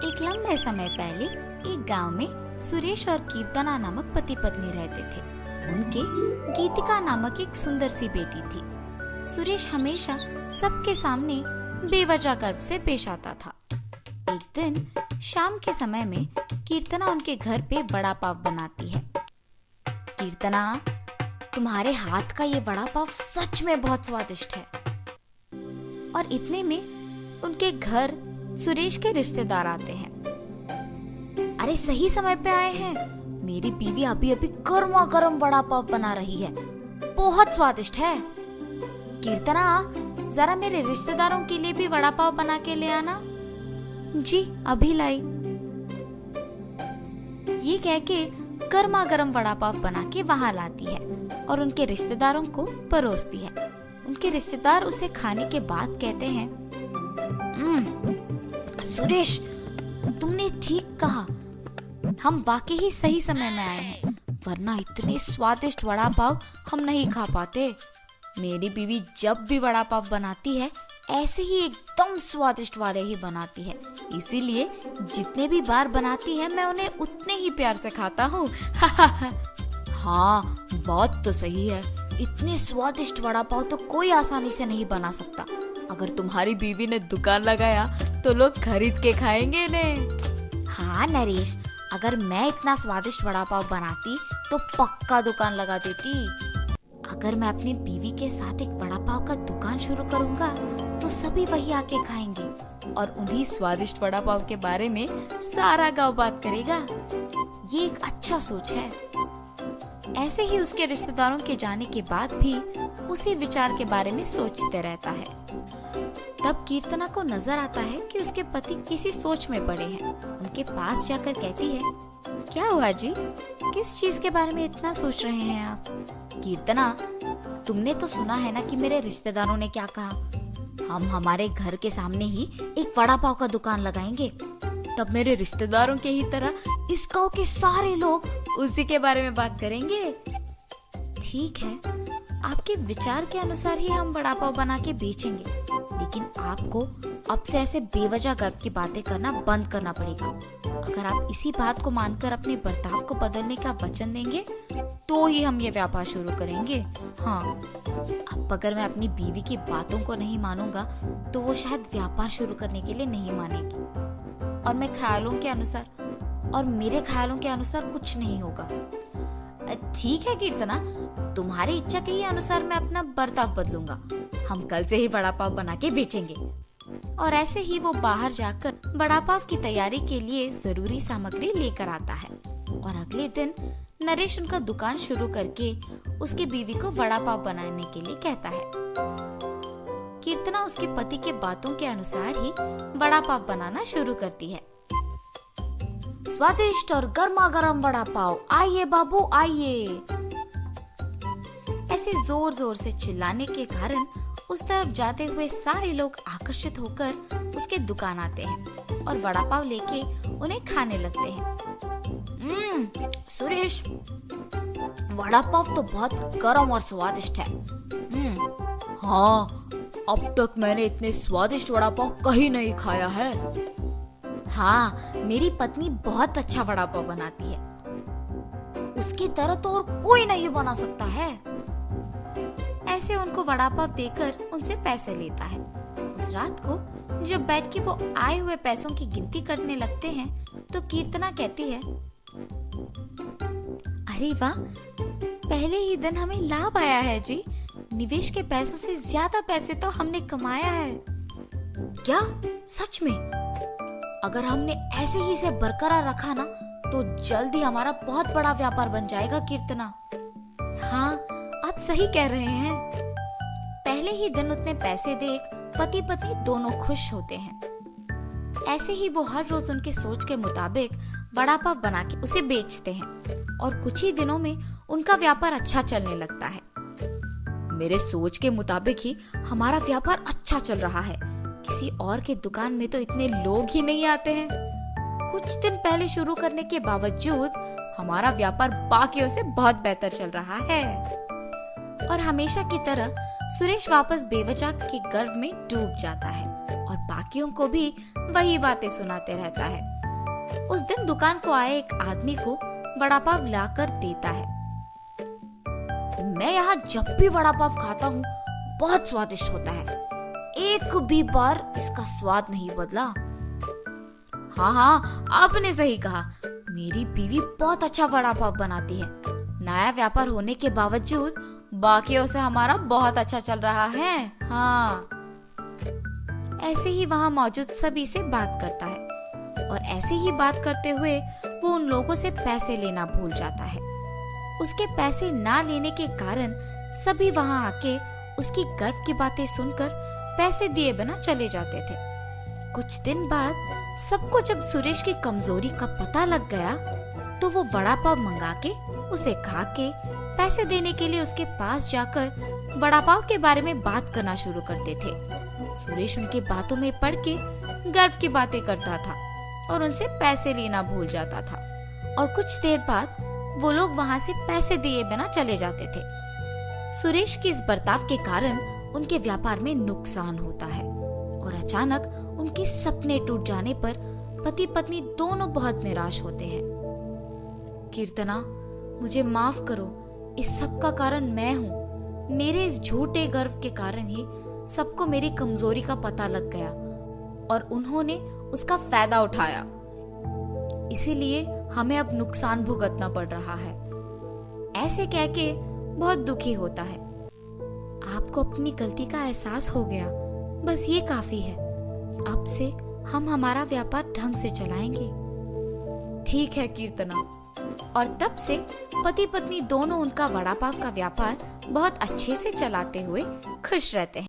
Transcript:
एक लंबे समय पहले एक गांव में सुरेश और कीर्तना नामक पति पत्नी रहते थे। उनके गीतिका नामक एक सुंदर सी बेटी थी। सुरेश हमेशा सबके सामने बेवजह गर्व से पेश आता था। एक दिन शाम के समय में कीर्तना उनके घर पे वड़ा पाव बनाती है। कीर्तना, तुम्हारे हाथ का ये वड़ा पाव सच में बहुत स्वादिष्ट है। और इतने में उनके घर सुरेश के रिश्तेदार आते हैं। अरे सही समय पे आए हैं, मेरी बीवी अभी अभी गर्मा गर्म वड़ा पाव बना रही है, बहुत स्वादिष्ट है। कीर्तना, जरा मेरे रिश्तेदारों के लिए भी वड़ा पाव बना के ले आना। जी अभी लाई। ये कह के गर्मा गर्म वड़ा पाव बना के वहां लाती है और उनके रिश्तेदारों को परोसती है। उनके रिश्तेदार उसे खाने के बाद कहते हैं, सुरेश, तुमने ठीक कहा, हम वाकई ही सही समय में आए हैं, वरना इतने स्वादिष्ट वड़ा पाव हम नहीं खा पाते। मेरी बीवी जब भी वड़ा पाव बनाती है ऐसे ही एकदम स्वादिष्ट वाले ही बनाती है, इसीलिए जितने भी बार बनाती है मैं उन्हें उतने ही प्यार से खाता हूँ। हाँ, बात तो सही है, इतने स्वादिष्ट वड़ा पाव तो कोई आसानी से नहीं बना सकता। अगर तुम्हारी बीवी ने दुकान लगाया तो लोग खरीद के खाएंगे ने। हाँ नरेश, अगर मैं इतना स्वादिष्ट वड़ा पाव बनाती तो पक्का दुकान लगा देती। अगर मैं अपनी बीवी के साथ एक वड़ा पाव का दुकान शुरू करूंगा तो सभी वही आके खाएंगे और उन्हीं स्वादिष्ट वड़ा पाव के बारे में सारा गांव बात करेगा। ये एक अच्छा सोच है। ऐसे ही उसके रिश्तेदारों के जाने के बाद भी उसी विचार के बारे में सोचते रहता है। तब कीर्तना को नजर आता है कि उसके पति किसी सोच में पड़े हैं। उनके पास जाकर कहती है, क्या हुआ जी, किस चीज के बारे में इतना सोच रहे हैं आप? कीर्तना, तुमने तो सुना है ना कि मेरे रिश्तेदारों ने क्या कहा, हम हमारे घर के सामने ही एक वड़ा पाव का दुकान लगाएंगे। तब मेरे रिश्तेदारों के ही तरह इस गांव के सारे लोग उसी के बारे में बात करेंगे। ठीक है, आपके विचार के अनुसार ही हम वड़ा पाव बना के बेचेंगे, लेकिन आपको अब से ऐसे बेवजह गर्व की बातें करना बंद करना पड़ेगा। अगर आप इसी बात को मानकर अपने बर्ताव को बदलने का वचन देंगे तो ही हम ये व्यापार शुरू करेंगे। हाँ, अब अगर मैं अपनी बीवी की बातों को नहीं मानूंगा तो वो शायद व्यापार शुरू करने के लिए नहीं मानेगी और मेरे ख्यालों के अनुसार कुछ नहीं होगा। ठीक है कीर्तना, तुम्हारी इच्छा के ही अनुसार मैं अपना बर्ताव बदलूंगा। हम कल से ही वड़ा पाव बना के बेचेंगे। और ऐसे ही वो बाहर जाकर वड़ा पाव की तैयारी के लिए जरूरी सामग्री लेकर आता है। और अगले दिन नरेश उनका दुकान शुरू करके उसकी बीवी को वड़ा पाव बनाने के लिए कहता है। कीर्तना उसके पति के बातों के अनुसार ही वड़ा पाव बनाना शुरू करती है। स्वादिष्ट और गर्मा गर्म वड़ा पाव, आइए बाबू आइए। ऐसे जोर जोर से चिल्लाने के कारण उस तरफ जाते हुए सारे लोग आकर्षित होकर उसके दुकान आते हैं और वड़ा पाव लेके उन्हें खाने लगते हैं। सुरेश, वड़ा पाव तो बहुत गर्म और स्वादिष्ट है। हाँ, अब तक मैंने इतने स्वादिष्ट वड़ा पाव कहीं नहीं खाया है। हाँ, मेरी पत्नी बहुत अच्छा वड़ा पाव बनाती है, उसकी तरह तो और कोई नहीं बना सकता है। ऐसे उनको वड़ा पाव देकर उनसे पैसे लेता है। उस रात को जब बैठ के वो आए हुए पैसों की गिनती करने लगते हैं तो कीर्तना कहती है, अरे वाह, पहले ही दिन हमें लाभ आया है जी। निवेश के पैसों से ज्यादा पैसे तो हमने कमाया है। क्या सच में? अगर हमने ऐसे ही इसे बरकरार रखा ना तो जल्द ही हमारा बहुत बड़ा व्यापार बन जाएगा कीर्तना। हाँ, आप सही कह रहे हैं। पहले ही दिन उतने पैसे देख पति पत्नी दोनों खुश होते हैं। ऐसे ही वो हर रोज उनके सोच के मुताबिक वड़ा पाव बना के उसे बेचते हैं और कुछ ही दिनों में उनका व्यापार अच्छा चलने लगता है। मेरे सोच के मुताबिक ही हमारा व्यापार अच्छा चल रहा है, किसी और के दुकान में तो इतने लोग ही नहीं आते हैं। कुछ दिन पहले शुरू करने के बावजूद हमारा व्यापार बाकियों से बहुत बेहतर चल रहा है। और हमेशा की तरह सुरेश वापस बेवजह के गर्व में डूब जाता है और बाकियों को भी वही बातें सुनाते रहता है। उस दिन दुकान को आए एक आदमी को वड़ा पाव लाकर देता है। मैं यहाँ जब भी वड़ा पाव खाता हूँ बहुत स्वादिष्ट होता है, एक भी बार इसका स्वाद नहीं बदला। हाँ हाँ, आपने सही कहा, मेरी बीवी बहुत अच्छा वड़ा पाव बनाती है। नया व्यापार होने के बावजूद बाकियों से हमारा बहुत अच्छा चल रहा है। हाँ। ऐसे ही वहाँ मौजूद सभी से बात करता है और ऐसे ही बात करते हुए वो उन लोगों से पैसे लेना भूल जाता है। उसके पैसे ना लेने के कारण सभी वहाँ आके उसकी गर्व की बातें सुनकर पैसे दिए बिना चले जाते थे। कुछ दिन बाद सबको जब सुरेश की कमजोरी का पता लग गया तो वो वड़ा पाव मंगा के उसे खा के पैसे देने के लिए उसके पास जाकर वड़ा पाव के बारे में बात करना शुरू करते थे। सुरेश उनकी बातों में पड़ के गर्व की बातें करता था और उनसे पैसे लेना भूल जाता था और कुछ देर बाद वो लोग वहाँ से पैसे दिए बिना चले जाते थे। सुरेश के इस बर्ताव के कारण उनके व्यापार में नुकसान होता है और अचानक उनके सपने टूट जाने पर पति पत्नी दोनों बहुत निराश होते हैं। कीर्तना, मुझे माफ करो, इस सब का कारण मैं हूँ। मेरे इस झूठे गर्व के कारण ही सबको मेरी कमजोरी का पता लग गया और उन्होंने उसका फायदा उठाया। इसीलिए हमें अब नुकसान भुगतना पड़ रहा है। ऐसे कह के बहुत दुखी होता है। आपको अपनी गलती का एहसास हो गया, बस ये काफी है। अब से हम हमारा व्यापार ढंग से चलाएंगे। ठीक है कीर्तना। और तब से पति पत्नी दोनों उनका वड़ा पाव का व्यापार बहुत अच्छे से चलाते हुए खुश रहते हैं।